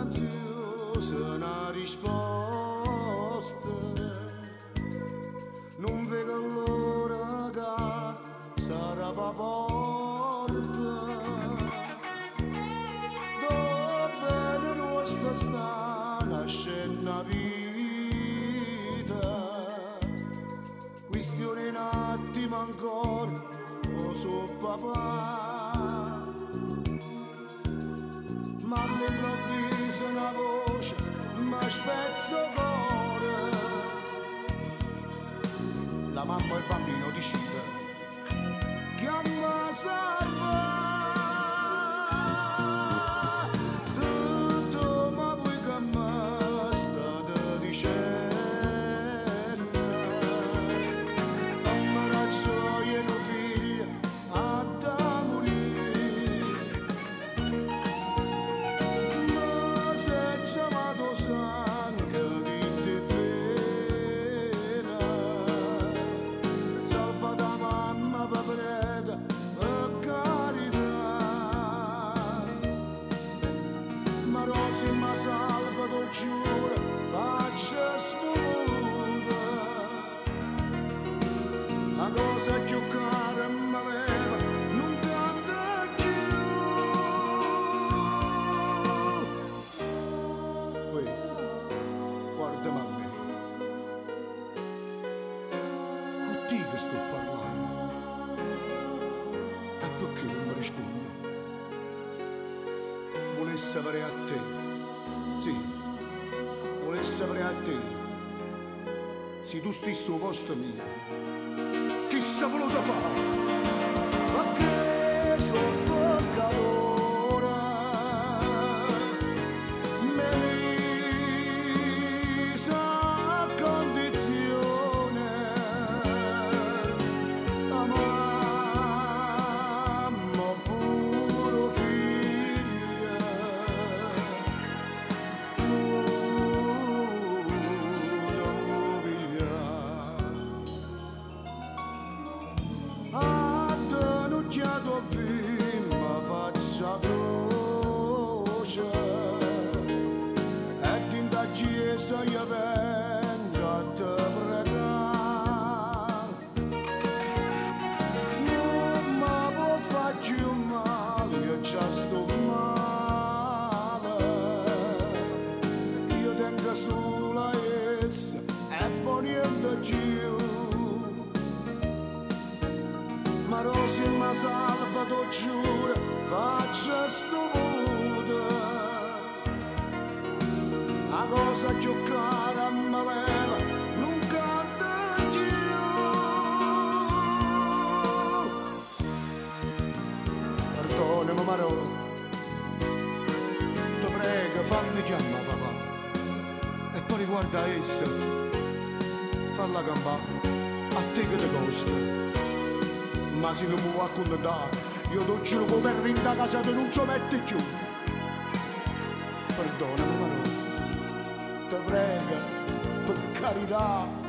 preziosa una risposta, non vedo l'ora che sarà la porta, dove nostra sta nascendo la vita, questione un attimo ancora, oh suo papà. Ma all'improvviso una voce mi spezza il cuore. La mamma e il bambino decide che mi salva. Tutto ma voi che mi state dicendo, non mi raggioia un figlio a da morire. Sangue di te vera, salva da mamma va prega per carità, ma Rosi ma salva tu giuro faccia sfuda, la cosa più cara m'aveva non canta più. Guardami a me, con te che sto parlando, e perché non mi rispondi? Volessi sapere a te, sì, volessi sapere a te, se tu stessi al posto mio, che sta voluto fare? Perché sono calore, ma faccia croce e in da chiesa io vengo a te pregare, non mi può fare più male, io già sto male, io tengo sola essa e poi niente più. Ma Rosi ma salva tu giuro faccia stuvuta, la cosa più cara m'aveva non canta più. Perdonami Marò, ti prego fammi chiamare papà e poi riguarda essa, falla campare a te che ti costa. Ma se non mi vuoi accontentare, io ti giuro che per rinda casa te non ci metti più. Perdonami, ma no, ti prego, per carità.